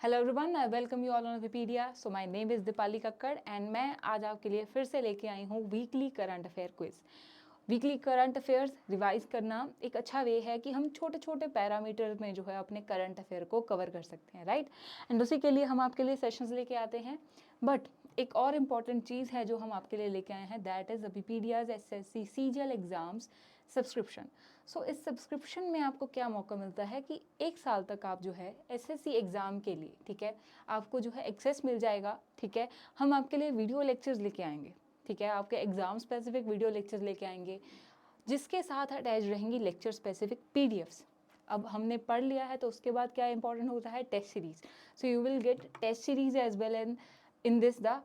Hello everyone, I welcome you all on Wikipedia. So my name is Deepali Kakkar and मैं आज आपके लिए फिर से लेके आई हूँ weekly current affair quiz. Weekly current affairs revise करना एक अच्छा वे है कि हम छोटे छोटे पैरामीटर में जो है अपने करंट अफेयर को कवर कर सकते हैं, राइट। एंड उसी के लिए हम आपके लिए सेशंस लेके आते हैं। बट एक और इम्पॉर्टेंट चीज़ है जो हम आपके लिए लेके आए हैं, that is Wikipedia's SSC CGL exams subscription. So इस सब्सक्रिप्शन में आपको क्या मौका मिलता है कि एक साल तक आप जो है एसएससी एग्ज़ाम के लिए, ठीक है, आपको जो है एक्सेस मिल जाएगा। ठीक है, हम आपके लिए वीडियो लेक्चर्स लेके आएंगे। ठीक है, आपके एग्ज़ाम स्पेसिफिक वीडियो लेक्चर्स लेके आएंगे जिसके साथ अटैच रहेंगी लेक्चर स्पेसिफिक पीडीएफ्स। अब हमने पढ़ लिया है तो उसके बाद क्या इंपॉर्टेंट होता है, test series. So you will get test series as well and in this the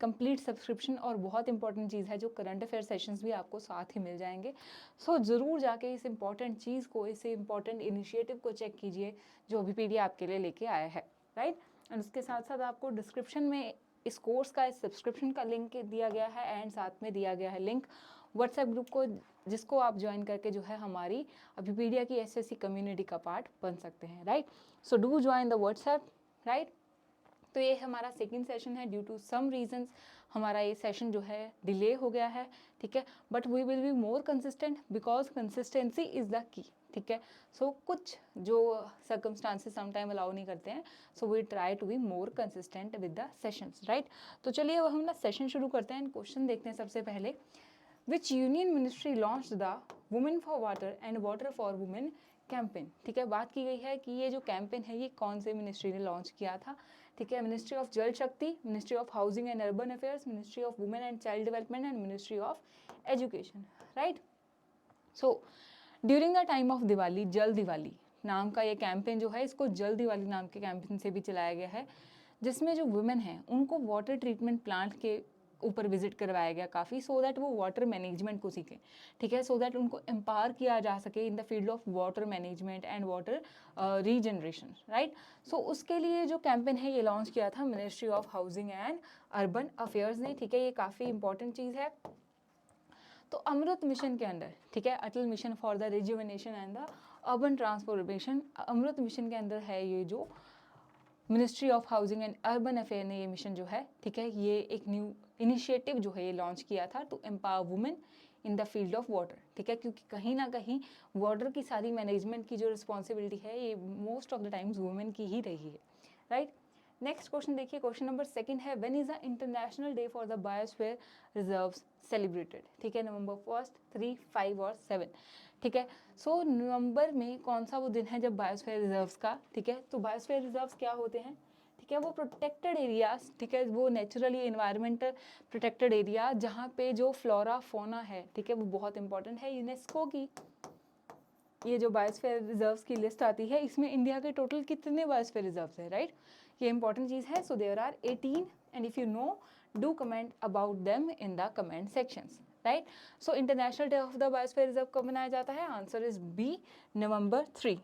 complete subscription. और बहुत इंपॉर्टेंट चीज़ है जो करंट अफेयर सेशंस भी आपको साथ ही मिल जाएंगे। सो ज़रूर जाके इस इंपॉर्टेंट चीज़ को, इस इंपॉर्टेंट इनिशिएटिव को चेक कीजिए जो विकिपीडिया आपके लिए लेके आया है, राइट। एंड उसके साथ साथ आपको डिस्क्रिप्शन में इस कोर्स का, इस सब्सक्रिप्शन का लिंक दिया गया है एंड साथ में दिया गया है लिंक व्हाट्सएप ग्रुप को, जिसको आप ज्वाइन करके जो है हमारी विकिपीडिया की एसएससी कम्युनिटी का पार्ट बन सकते हैं, right. So do join the WhatsApp, right. तो ये हमारा सेकंड सेशन है। ड्यू टू सम रीजंस हमारा ये सेशन जो है डिले हो गया है, ठीक है। But we will be more consistent because consistency is the key, ठीक है। सो कुछ जो सर्कमस्टांसेस समटाइम अलाउ नहीं करते हैं, so we try to be more consistent with the sessions, right. तो चलिए अब हम ना सेशन शुरू करते हैं। क्वेश्चन देखते हैं सबसे पहले। विच union ministry launch the women for water and water for women campaign. ठीक है, बात की गई है कि ये जो कैंपेन है ये कौन से मिनिस्ट्री ने लॉन्च किया था। ठीक है, मिनिस्ट्री ऑफ जल शक्ति, ministry of housing and urban affairs, ministry of women and child development and ministry of education, right. So during the time of Diwali, जल दिवाली नाम का ये कैंपेन जो है, इसको जल दिवाली नाम के कैंपेन से भी चलाया गया है, जिसमें जो वुमेन हैं उनको वाटर ट्रीटमेंट प्लांट के ऊपर विजिट करवाया गया काफ़ी, सो दैट वो वाटर मैनेजमेंट को सीखें। ठीक है, सो दैट उनको एम्पावर किया जा सके in the field of water management and water regeneration, right. So उसके लिए जो कैंपेन है ये लॉन्च किया था ministry of housing and urban affairs ने। ठीक है, ये काफ़ी इंपॉर्टेंट चीज़ है। तो अमृत मिशन के अंदर, ठीक है, Atal mission for the rejuvenation and the urban transformation, Amrut mission के अंदर है ये जो ministry of housing and urban affair ने ये मिशन जो है, ठीक है, ये एक न्यू इनिशिएटिव जो है ये लॉन्च किया था to empower women in the field of water. ठीक है, क्योंकि कहीं ना कहीं वाटर की सारी मैनेजमेंट की जो रिस्पॉन्सिबिलिटी है ये most of the times women की ही रही है, राइट। नेक्स्ट क्वेश्चन देखिए, क्वेश्चन नंबर सेकंड है, when is the international day for the biosphere reserves celebrated. ठीक है, नवंबर 1, 3, 5 और 7। ठीक है, सो नवंबर में कौन सा वो दिन है जब बायोस्फीयर रिजर्व्स का, ठीक है, तो बायोस्फीयर रिजर्व्स क्या होते हैं, ठीक है, वो प्रोटेक्टेड एरियाज, ठीक है, वो नेचुरली एनवायरमेंटल प्रोटेक्टेड एरिया जहाँ पे जो फ्लोरा फोना है, ठीक है, वो बहुत इंपॉर्टेंट है। यूनेस्को की ये जो बायोस्फीयर रिजर्व्स की लिस्ट आती है, इसमें इंडिया के टोटल कितने बायोस्फीयर रिजर्व्स है, राइट। ये इंपॉर्टेंट चीज़ है। So there are 18 and if you know do comment about them in the comment sections, right. So international day of the biosphere reserve कब मनाया जाता है, आंसर इज बी, नवंबर 3।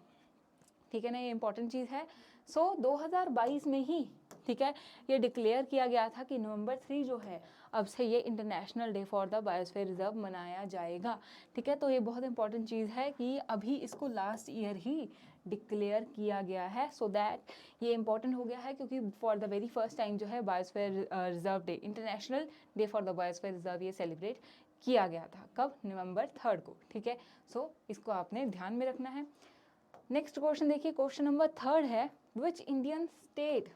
ठीक है ना, ये इंपॉर्टेंट चीज़ है। सो 2022 में ही, ठीक है, ये डिक्लेयर किया गया था कि नवंबर 3 जो है अब से ये international day for the biosphere reserve मनाया जाएगा। ठीक है, तो ये बहुत इंपॉर्टेंट चीज़ है कि अभी इसको लास्ट ईयर ही डिक्लेयर किया गया है। सो दैट ये इंपॉर्टेंट हो गया है क्योंकि for the very first time जो है biosphere reserve day, international day for the biosphere reserve ये सेलिब्रेट किया गया था। कब, नवंबर 3 को। ठीक है, सो इसको आपने ध्यान में रखना है। नेक्स्ट क्वेश्चन देखिए, क्वेश्चन नंबर 3 है, which Indian state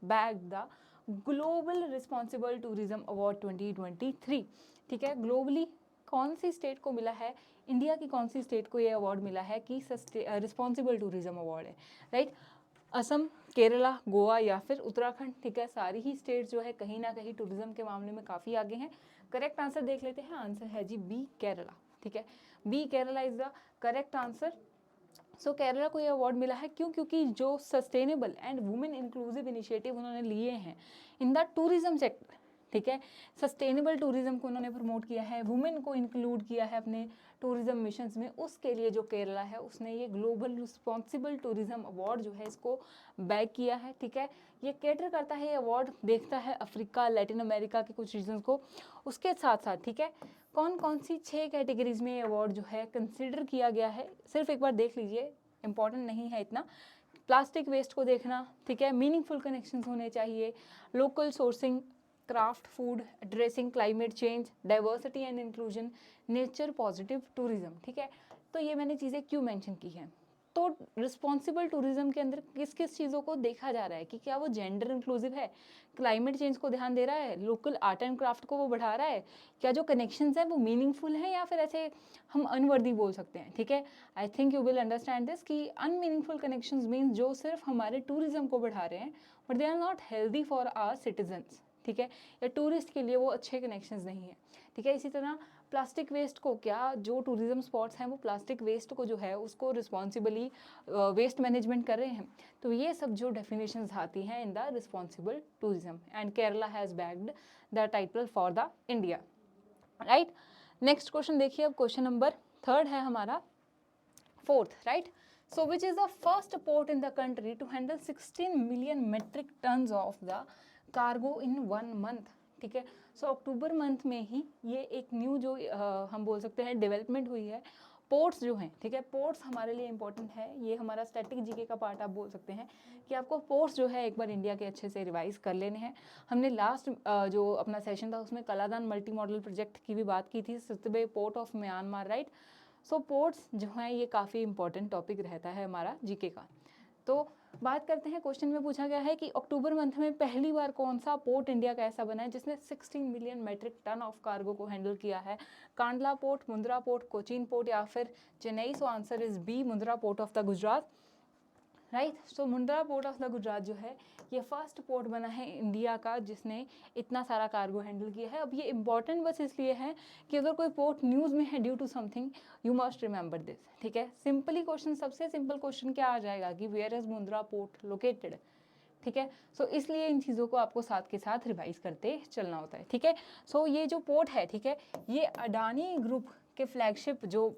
bag the global responsible tourism award 2023। ठीक है, ग्लोबली कौन सी स्टेट को मिला है, इंडिया की कौन सी स्टेट को ये अवार्ड मिला है कि रिस्पॉन्सिबल टूरिज्म अवार्ड है, राइट। असम, केरला, गोवा या फिर उत्तराखंड। ठीक है, सारी ही स्टेट जो है कहीं ना कहीं टूरिज्म के मामले में काफ़ी आगे हैं। करेक्ट आंसर देख लेते हैं, आंसर है जी बी, केरला। ठीक है, B Kerala is the correct answer. So Kerala को ये अवार्ड मिला है क्यों, क्योंकि जो sustainable and women inclusive initiative उन्होंने लिए हैं इन द टूरिज्म सेक्टर। ठीक है, सस्टेनेबल टूरिज्म को उन्होंने प्रमोट किया है, वुमेन को इंक्लूड किया है अपने टूरिज्म मिशंस में, उसके लिए जो केरला है उसने ये ग्लोबल रिस्पॉन्सिबल टूरिज्म अवार्ड जो है इसको बैग किया है। ठीक है, ये कैटर करता है, ये अवार्ड देखता है अफ्रीका, लैटिन अमेरिका के कुछ रीजन को। उसके साथ साथ, ठीक है, कौन कौन सी 6 कैटेगरीज में ये अवार्ड जो है कंसिडर किया गया है, सिर्फ एक बार देख लीजिए, इंपॉर्टेंट नहीं है इतना। प्लास्टिक वेस्ट को देखना, ठीक है, मीनिंगफुल कनेक्शंस होने चाहिए, local sourcing, craft food, addressing climate change, diversity and inclusion, nature positive tourism, ठीक है। तो ये मैंने चीज़ें क्यों मेंशन की हैं? तो रिस्पॉन्सिबल टूरिज्म के अंदर किस किस चीज़ों को देखा जा रहा है कि क्या वो जेंडर इंक्लूसिव है, क्लाइमेट चेंज को ध्यान दे रहा है, लोकल आर्ट एंड क्राफ्ट को वो बढ़ा रहा है, क्या जो कनेक्शंस हैं वो मीनिंगफुल हैं या फिर ऐसे हम अनवर्दी बोल सकते हैं, ठीक है। I think you will understand this कि अनमीनिंगफुल कनेक्शंस मीन्स जो सिर्फ हमारे टूरिज्म को बढ़ा रहे हैं but they are not healthy for our citizens, ठीक है, या टूरिस्ट के लिए वो अच्छे कनेक्शंस नहीं है, ठीक है। इसी तरह प्लास्टिक वेस्ट को, क्या जो टूरिज्म स्पॉट्स हैं वो प्लास्टिक वेस्ट को जो है उसको रिस्पॉन्सिबली वेस्ट मैनेजमेंट कर रहे हैं, तो ये सब जो डेफिनेशंस आती हैं in the responsible tourism, and Kerala has bagged the title for the India, right. Next question देखिए, अब क्वेश्चन नंबर 3 है हमारा, 4th, right. So which is the first port in the country to handle 16 million metric tons of the cargo in 1 month, ठीक है। सो अक्टूबर month में ही ये एक new जो हम बोल सकते हैं डेवलपमेंट हुई है। पोर्ट्स जो हैं, ठीक है, पोर्ट्स हमारे लिए इंपॉर्टेंट है, ये हमारा स्टैटिक जीके का पार्ट आप बोल सकते हैं कि आपको पोर्ट्स जो है एक बार इंडिया के अच्छे से रिवाइज कर लेने हैं। हमने लास्ट जो अपना सेशन था उसमें कलादान मल्टी मॉडल प्रोजेक्ट की भी बात की थी, Sittwe port of Myanmar, right. So ports जो हैं ये काफ़ी इंपॉर्टेंट टॉपिक रहता है हमारा जीके का। तो बात करते हैं, क्वेश्चन में पूछा गया है कि अक्टूबर मंथ में पहली बार कौन सा पोर्ट इंडिया का ऐसा बना है जिसने 16 million metric tonne of cargo को हैंडल किया है? Kandla port, Mundra port, Cochin port या फिर Chennai? So answer is B, Mundra port of the Gujarat, right. So Mundra port of the Gujarat जो है ये फर्स्ट पोर्ट बना है इंडिया का जिसने इतना सारा कार्गो हैंडल किया है। अब ये इंपॉर्टेंट बस इसलिए है कि अगर कोई पोर्ट न्यूज़ में है due to something, you must remember this, ठीक है। सिंपली क्वेश्चन, सबसे सिंपल क्वेश्चन क्या आ जाएगा कि where is Mundra port located, ठीक है। सो इसलिए इन चीज़ों को आपको साथ के साथ रिवाइज करते चलना होता है, ठीक है। सो ये जो पोर्ट है, ठीक है, ये अडानी ग्रुप के फ्लैगशिप जो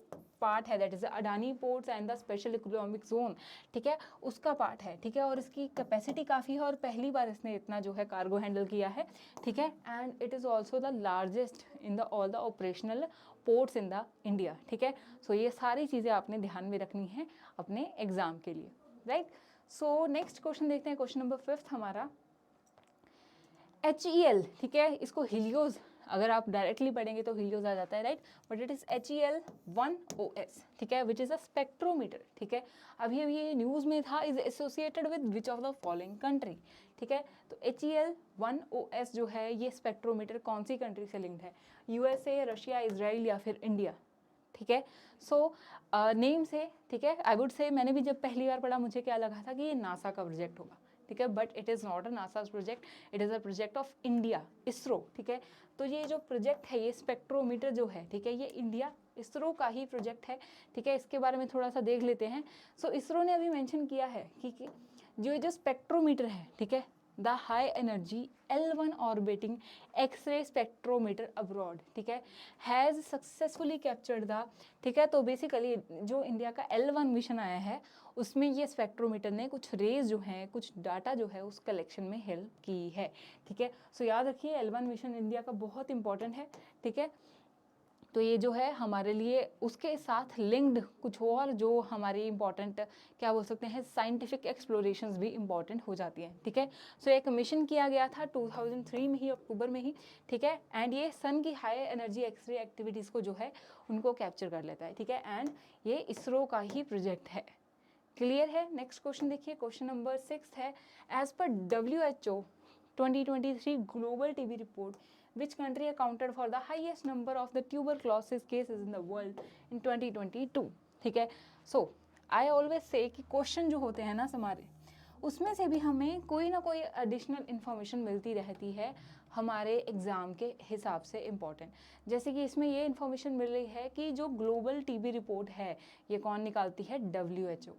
पार्ट है, that is Adani ports and the special economic zone, ठीक है, उसका पार्ट है, ठीक है। और इसकी कैपेसिटी काफ़ी है और पहली बार इसने इतना जो है कार्गो हैंडल किया है, ठीक है। And it is also the largest in the all the operational ports in the India, ठीक है। सो ये सारी चीज़ें आपने ध्यान में रखनी है अपने एग्जाम के लिए, राइट। सो नेक्स्ट क्वेश्चन देखते हैं, क्वेश्चन नंबर 5 हमारा, HEL, ठीक है, इसको हीलियोज अगर आप डायरेक्टली पढ़ेंगे तो हीलियोज आ जाता है, right, but it is HEL1OS, ठीक है, विच इज अ स्पेक्ट्रोमीटर, ठीक है। अभी अभी ये न्यूज़ में था, is associated with which of the following country, ठीक है। तो HEL1OS जो है ये स्पेक्ट्रोमीटर कौन सी कंट्री से लिंक्ड है? USA, रशिया, इजराइल या फिर इंडिया, ठीक है। सो नेम से, ठीक है, आई वुड से मैंने भी जब पहली बार पढ़ा मुझे क्या लगा था कि ये नासा का प्रोजेक्ट होगा, ठीक है, but it is not a NASA's project, it is a project of India, ISRO, ठीक है। तो ये जो प्रोजेक्ट है, ये स्पेक्ट्रोमीटर जो है, ठीक है, ये इंडिया इसरो का ही प्रोजेक्ट है, ठीक है। इसके बारे में थोड़ा सा देख लेते हैं। सो इसरो ने अभी मेंशन किया है कि जो स्पेक्ट्रोमीटर है, ठीक है, the high energy L1 orbiting X ray spectrometer abroad, ठीक है, हैज़ सक्सेसफुली कैप्चर्ड द, ठीक है। तो बेसिकली जो इंडिया का L1 मिशन आया है उसमें ये स्पेक्ट्रोमीटर ने कुछ रेज जो हैं, कुछ डाटा जो है उस कलेक्शन में हेल्प की है, ठीक है। सो याद रखिए L1 मिशन इंडिया का बहुत इंपॉर्टेंट है, ठीक है। तो ये जो है हमारे लिए उसके साथ लिंक्ड कुछ और जो हमारी इंपॉर्टेंट क्या बोल सकते हैं साइंटिफिक एक्सप्लोरेशंस भी इंपॉर्टेंट हो जाती हैं, ठीक है। सो एक मिशन किया गया था 2003 में ही, अक्टूबर में ही, ठीक है। एंड ये सन की हाई एनर्जी एक्सरे एक्टिविटीज़ को जो है उनको कैप्चर कर लेता है, ठीक है। एंड ये इसरो का ही प्रोजेक्ट है, क्लियर है। नेक्स्ट क्वेश्चन देखिए, क्वेश्चन नंबर 6 है, as per WHO 2023 global TB report, which country accounted for the highest number of the tuberculosis cases in the world in 2022, ठीक है। सो आई ऑलवेज से कि क्वेश्चन जो होते हैं ना हमारे, उसमें से भी हमें कोई ना कोई एडिशनल इन्फॉर्मेशन मिलती रहती है हमारे एग्ज़ाम के हिसाब से इम्पॉर्टेंट। जैसे कि इसमें ये इन्फॉर्मेशन मिल रही है कि जो ग्लोबल TB रिपोर्ट है ये कौन निकालती है? WHO,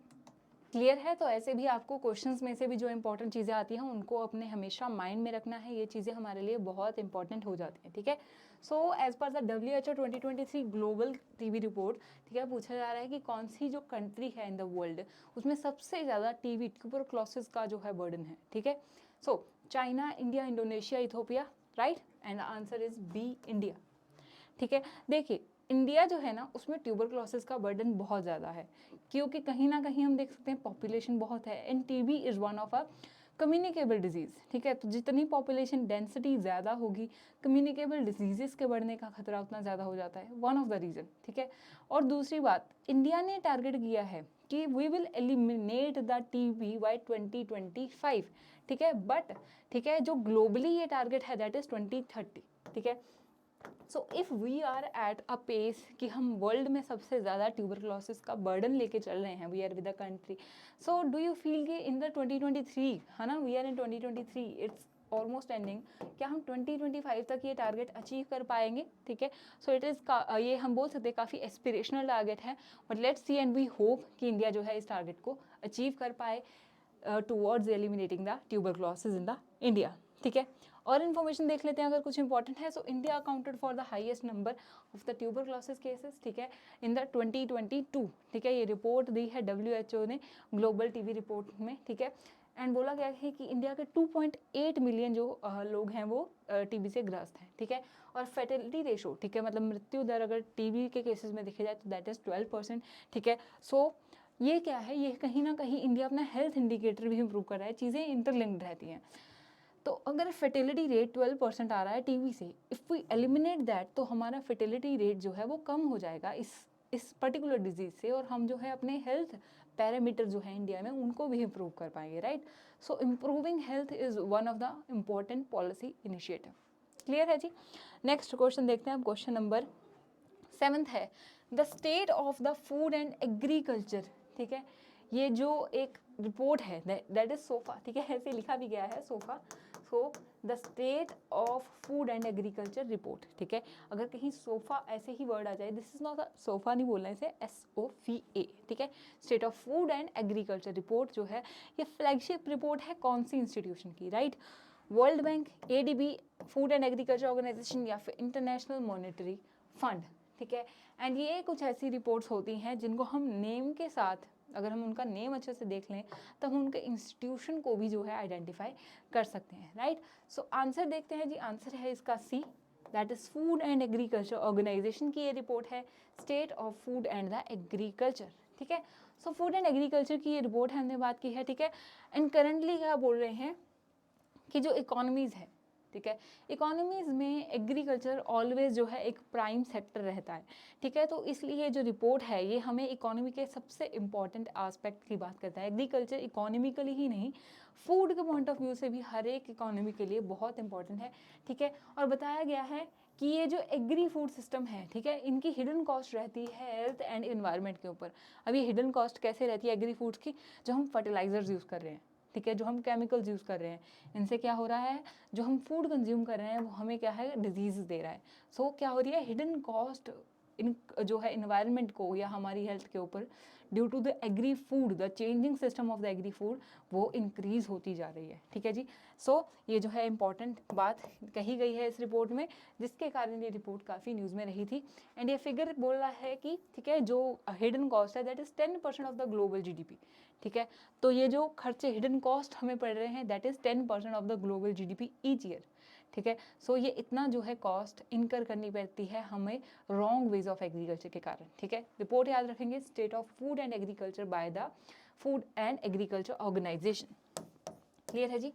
क्लियर है। तो ऐसे भी आपको क्वेश्चंस में से भी जो इंपॉर्टेंट चीज़ें आती हैं उनको अपने हमेशा माइंड में रखना है, ये चीज़ें हमारे लिए बहुत इंपॉर्टेंट हो जाती हैं, ठीक है। So as per the WHO 2023 global TB report, ठीक है, पूछा जा रहा है कि कौन सी जो कंट्री है इन द वर्ल्ड उसमें सबसे ज़्यादा TB ट्यूबरक्लोसिस का जो है बर्डन है, ठीक है। So China, India, Indonesia, Ethiopia, right, and the answer is B, India, ठीक है। देखिए इंडिया जो है ना उसमें ट्यूबरक्लोसिस का बर्डन बहुत ज़्यादा है, क्योंकि कहीं ना कहीं हम देख सकते हैं पॉपुलेशन बहुत है end TB is one of a communicable disease, ठीक है। तो जितनी पॉपुलेशन डेंसिटी ज़्यादा होगी, कम्युनिकेबल डिजीज़ के बढ़ने का खतरा उतना ज़्यादा हो जाता है, वन ऑफ द रीज़न, ठीक है। और दूसरी बात, इंडिया ने टारगेट किया है कि we will eliminate the TB by 2025, ठीक है। बट ठीक है, जो ग्लोबली ये टारगेट है दैट इज़ 2030, ठीक है। So if we are at a pace कि हम वर्ल्ड में सबसे ज़्यादा ट्यूबरक्लोसिस का बर्डन लेके चल रहे हैं, we are with the country, so do you feel कि इन द 2023, है ना, we are in 2023, it's almost ending, क्या हम 2025 तक ये टारगेट अचीव कर पाएंगे, ठीक है। सो इट इज़ ये हम बोल सकते हैं काफ़ी एस्पिरेशनल टारगेट है, but let's see and we hope कि इंडिया जो है इस टारगेट को अचीव कर पाए towards eliminating the tuberculosis in the India, ठीक है। और इन्फॉर्मेशन देख लेते हैं अगर कुछ इंपॉर्टेंट है। So India accounted for the highest number of the tuberculosis cases, ठीक है, इन द 2022, ठीक है। ये रिपोर्ट दी है WHO ने ग्लोबल टीबी रिपोर्ट में, ठीक है। एंड बोला गया है कि इंडिया के 2.8 मिलियन जो लोग हैं वो टीबी से ग्रस्त हैं, ठीक है। और फर्टिलिटी रेशो, ठीक है, मतलब मृत्यु दर अगर टीबी के केसेस में देखा जाए तो दैट इज़ 12%, ठीक है। सो ये क्या है, ये कहीं ना कहीं इंडिया अपना हेल्थ इंडिकेटर भी इम्प्रूव कर रहा है, चीज़ें इंटरलिंक्ड रहती हैं। तो अगर फर्टिलिटी रेट 12% आ रहा है टीबी से, इफ़ वी एलिमिनेट दैट, तो हमारा फर्टिलिटी रेट जो है वो कम हो जाएगा इस पर्टिकुलर डिजीज़ से, और हम जो है अपने हेल्थ पैरामीटर जो है इंडिया में उनको भी इम्प्रूव कर पाएंगे, right. So improving health is one of the important policy initiative. Clear है जी। नेक्स्ट क्वेश्चन देखते हैं अब, क्वेश्चन नंबर 7 है, the state of the Food and agriculture, ठीक है। ये जो एक रिपोर्ट है दैट इज सोफा, ठीक है, ऐसे लिखा भी गया है sofa. So the state of Food and Agriculture report, ठीक है। अगर कहीं सोफा ऐसे ही वर्ड आ जाए, this is not a sofa, नहीं बोलना इसे, SOFA, ठीक है। State of Food and Agriculture report जो है ये फ्लैगशिप रिपोर्ट है कौन सी इंस्टीट्यूशन की, right. World Bank, ADB, Food and Agriculture Organization, या फिर इंटरनेशनल मॉनेटरी फंड, ठीक है। एंड ये कुछ ऐसी रिपोर्ट्स होती हैं जिनको हम नेम के साथ, अगर हम उनका नेम अच्छे से देख लें तो हम उनके इंस्टीट्यूशन को भी जो है आइडेंटिफाई कर सकते हैं, राइट। सो आंसर देखते हैं जी, आंसर है इसका C, that is Food and Agriculture Organization की ये रिपोर्ट है, State of Food and the Agriculture, ठीक है। सो फूड एंड एग्रीकल्चर की ये रिपोर्ट है, हमने बात की है, ठीक है। एंड करंटली क्या बोल रहे हैं कि जो इकोनॉमीज़ है, ठीक है, इकोनॉमीज़ में एग्रीकल्चर ऑलवेज जो है एक प्राइम सेक्टर रहता है, ठीक है। तो इसलिए जो रिपोर्ट है ये हमें इकोनॉमी के सबसे इम्पॉर्टेंट आस्पेक्ट की बात करता है। एग्रीकल्चर इकोनॉमिकली ही नहीं, फूड के पॉइंट ऑफ व्यू से भी हर एक इकोनॉमी के लिए बहुत इंपॉर्टेंट है, ठीक है। और बताया गया है कि ये जो एग्री फूड सिस्टम है, ठीक है, इनकी हिडन कॉस्ट रहती है हेल्थ एंड इन्वायरमेंट के ऊपर। अब ये हिडन कॉस्ट कैसे रहती है एग्री फूड्स की, जो हम फर्टिलाइजर्स यूज़ कर रहे हैं, ठीक है, जो हम केमिकल्स यूज़ कर रहे हैं, इनसे क्या हो रहा है, जो हम फूड कंज्यूम कर रहे हैं वो हमें क्या है, डिजीज़ दे रहा है। सो क्या हो रही है, हिडन कॉस्ट इन जो है इन्वायरमेंट को या हमारी हेल्थ के ऊपर due to the agri food, the changing system of the agri food, वो इंक्रीज होती जा रही है, ठीक है जी। सो ये जो है इंपॉर्टेंट बात कही गई है इस रिपोर्ट में, जिसके कारण ये रिपोर्ट काफ़ी न्यूज़ में रही थी। एंड ये फिगर बोल रहा है कि ठीक है, जो हिडन कॉस्ट है that is 10% of the global GDP, ठीक है। तो ये जो खर्चे हिडन कॉस्ट हमें पड़ रहे हैं that is 10% of the global GDP each year, ठीक है। सो ये इतना जो है कॉस्ट इनकर करनी पड़ती है हमें रॉन्ग वेज ऑफ एग्रीकल्चर के कारण, ठीक है। रिपोर्ट याद रखेंगे, State of Food and Agriculture by the Food and Agriculture Organization. Clear है जी।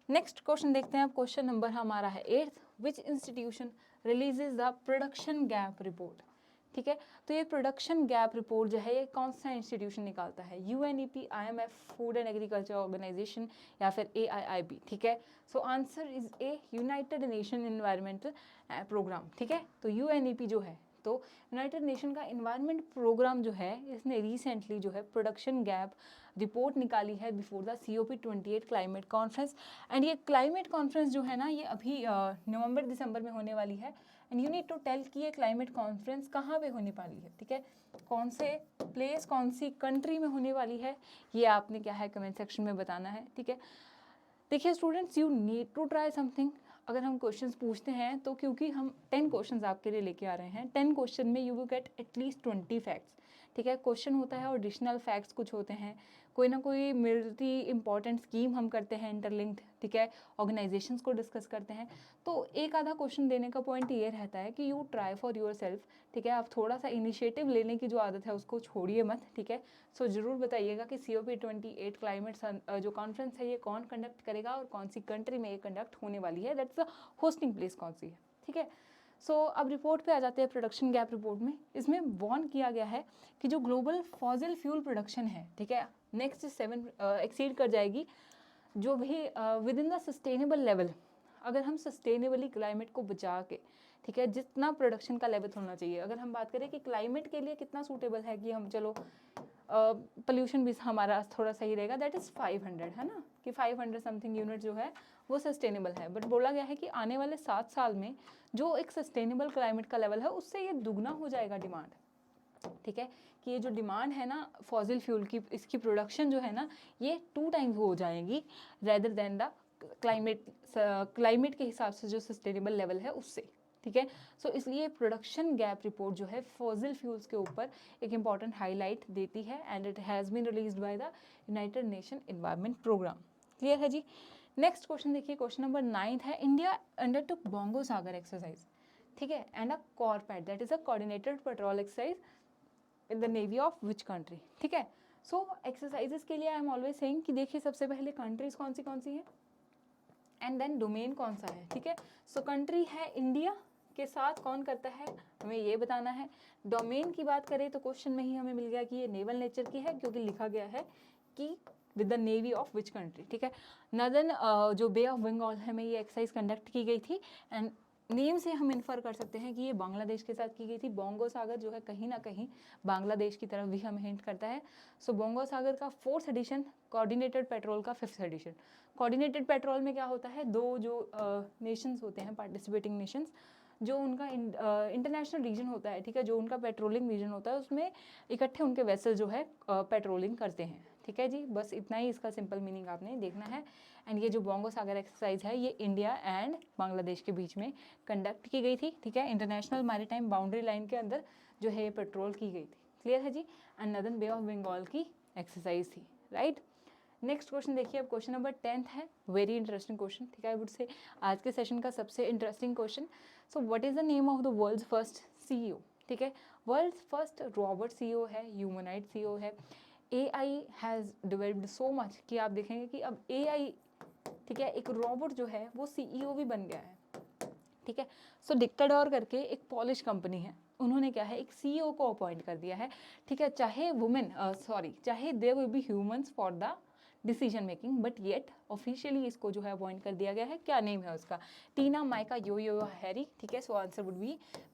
नेक्स्ट क्वेश्चन देखते हैं अब, क्वेश्चन नंबर हमारा है 8th, which institution releases the production gap report, ठीक है। तो ये प्रोडक्शन गैप रिपोर्ट जो है ये कौन सा इंस्टीट्यूशन निकालता है, UNEP, IMF, Food and Agriculture Organization, या फिर AIIB, ठीक है। So answer is A United Nation Environmental Programme, ठीक है। तो UNEP जो है, तो यूनाइटेड नेशन का इन्वायरमेंट प्रोग्राम जो है, इसने रिसेंटली जो है प्रोडक्शन गैप रिपोर्ट निकाली है before the COP28 climate conference. And ये क्लाइमेट कॉन्फ्रेंस जो है ना, ये अभी नवंबर दिसंबर में होने वाली है। And you need to tell कि ये क्लाइमेट कॉन्फ्रेंस कहाँ पे होने वाली है, ठीक है, कौन से प्लेस, कौन सी कंट्री में होने वाली है, ये आपने क्या है कमेंट सेक्शन में बताना है, ठीक है। देखिए students, you need to try something. अगर हम क्वेश्चंस पूछते हैं तो क्योंकि हम 10 क्वेश्चंस आपके लिए लेके आ रहे हैं, 10 क्वेश्चन में you will get at least 20 facts, ठीक है, क्वेश्चन होता है और एडिशनल फैक्ट्स कुछ होते हैं, कोई ना कोई मिलती इंपॉर्टेंट स्कीम हम करते हैं इंटरलिंक्ड, ठीक है, ऑर्गेनाइजेशंस को डिस्कस करते हैं। तो एक आधा क्वेश्चन देने का पॉइंट ये रहता है कि you try for your self, ठीक है, आप थोड़ा सा इनिशिएटिव लेने की जो आदत है उसको छोड़िए मत, ठीक है। सो ज़रूर बताइएगा कि COP28 क्लाइमेट जो कॉन्फ्रेंस है ये कौन कंडक्ट करेगा और कौन सी कंट्री में ये कंडक्ट होने वाली है, दैट्स द होस्टिंग प्लेस कौन सी है, ठीक है। सो अब रिपोर्ट पे आ जाते हैं, प्रोडक्शन गैप रिपोर्ट में। इसमें वार्न किया गया है कि जो ग्लोबल फॉसिल फ्यूल प्रोडक्शन है, ठीक है, नेक्स्ट 7 एक्सीड कर जाएगी, जो भी with in the sustainable level, अगर हम सस्टेनेबली क्लाइमेट को बचा के, ठीक है, जितना प्रोडक्शन का लेवल होना चाहिए, अगर हम बात करें कि क्लाइमेट के लिए कितना सूटेबल है कि हम चलो पोल्यूशन भी हमारा थोड़ा सही रहेगा, दैट इज़ 500, है ना, कि 500 समथिंग यूनिट जो है वो सस्टेनेबल है। बट बोला गया है कि आने वाले 7 साल में जो एक सस्टेनेबल क्लाइमेट का लेवल है उससे ये दुगना हो जाएगा डिमांड, ठीक है, कि ये जो डिमांड है ना फॉसिल फ्यूल की, इसकी प्रोडक्शन जो है ना ये 2 टाइम्स हो जाएगी रेदर देन द क्लाइमेट के हिसाब से जो सस्टेनेबल लेवल है उससे, ठीक है। सो इसलिए प्रोडक्शन गैप रिपोर्ट जो है फॉसिल फ्यूल्स के ऊपर एक इंपॉर्टेंट हाईलाइट देती है and it has been released by the United Nation Environment Programme. Clear है जी। नेक्स्ट क्वेश्चन देखिए, क्वेश्चन नंबर 9 है, India undertook Bongo Sagar exercise, ठीक है, and a CORPAT that is a coordinated patrol exercise in the navy of which country, ठीक है। सो exercises के लिए आई एम ऑलवेज सेइंग कि देखिए सबसे पहले कंट्रीज कौन सी है एंड देन डोमेन कौन सा है, ठीक है। सो कंट्री है इंडिया, के साथ कौन करता है हमें ये बताना है। डोमेन की बात करें तो क्वेश्चन में ही हमें मिल गया कि ये नेवल नेचर की है, क्योंकि लिखा गया है कि with the navy of which country, ठीक है। नदर्न जो बे ऑफ बंगाल है में ये एक्सरसाइज कंडक्ट की गई थी एंड नेम से हम इन्फर कर सकते हैं कि ये बांग्लादेश के साथ की गई थी। बोंगो सागर जो है कहीं ना कहीं बांग्लादेश की तरफ भी हमें हिंट करता है। सो बोंगो सागर का 4th एडिशन, कोऑर्डिनेटेड पेट्रोल का 5th एडिशन। कोऑर्डिनेटेड पेट्रोल में क्या होता है, दो जो नेशंस होते हैं पार्टिसिपेटिंग नेशंस, जो उनका इंटरनेशनल रीजन होता है, ठीक है, जो उनका पेट्रोलिंग रीजन होता है उसमें इकट्ठे उनके वेसल जो है पेट्रोलिंग करते हैं, ठीक है जी। बस इतना ही इसका सिंपल मीनिंग आपने देखना है। एंड ये जो बोंगो सागर एक्सरसाइज है ये इंडिया एंड बांग्लादेश के बीच में कंडक्ट की गई थी, ठीक है, इंटरनेशनल मैरीटाइम बाउंड्री लाइन के अंदर जो है ये पेट्रोल की गई थी। क्लियर है जी। And northern bay of Bengal की एक्सरसाइज थी, राइट। नेक्स्ट क्वेश्चन देखिए, अब क्वेश्चन नंबर 10 है, वेरी इंटरेस्टिंग क्वेश्चन, ठीक है, आई वुड से आज के सेशन का सबसे interesting question. So what is the name of the world's first CEO, ठीक है, वर्ल्ड्स फर्स्ट रोबोट CEO है, ह्यूमनाइड CEO है। AI has developed so much कि आप देखेंगे कि अब AI, ठीक है, एक रोबोट जो है वो CEO भी बन गया है, ठीक है। सो डिक्टाडोर करके एक पॉलिश कंपनी है, उन्होंने क्या है एक CEO को अपॉइंट कर दिया है, ठीक है, चाहे वुमेन चाहे they will be humans for the decision making, but yet officially इसको जो है अपॉइंट कर दिया गया है। क्या नेम है उसका, टीना माइका यो हैरी, ठीक है। So answer would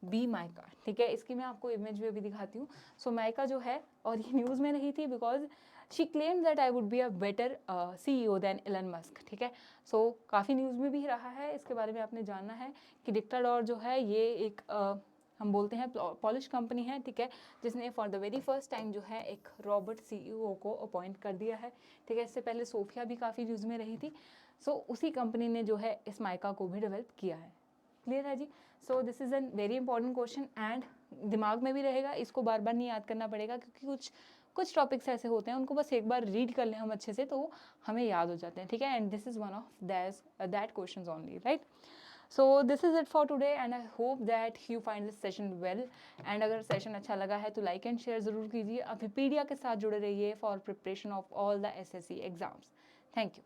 be mica, ठीक है। इसकी मैं आपको इमेज में भी दिखाती हूँ। सो माइका जो है, और ये न्यूज़ में रही थी because she claim that I would be a better CEO than Elon Musk, ठीक है। सो काफ़ी न्यूज़ में भी रहा है, इसके बारे में आपने जानना है कि डिक्टाडोर जो है ये एक हम बोलते हैं पॉलिश कंपनी है, ठीक है, जिसने for the very first time जो है एक रॉबर्ट CEO को अपॉइंट कर दिया है, ठीक है। इससे पहले सोफिया भी काफ़ी न्यूज़ में रही थी। सो उसी कंपनी ने जो है इस माइका को भी डेवलप किया है। क्लियर है जी। So this is an very important question and दिमाग में भी रहेगा, इसको बार बार नहीं याद करना पड़ेगा, क्योंकि कुछ टॉपिक्स ऐसे होते हैं उनको बस एक बार रीड कर लें हम अच्छे से तो हमें याद हो जाते हैं, ठीक है। And this is one of that question only, right. So this is it for today and I hope that you find this session well. And अगर सेशन अच्छा लगा है तो लाइक एंड शेयर ज़रूर कीजिए। विकिपीडिया के साथ जुड़े रहिए for preparation of all the SSC exams. Thank you.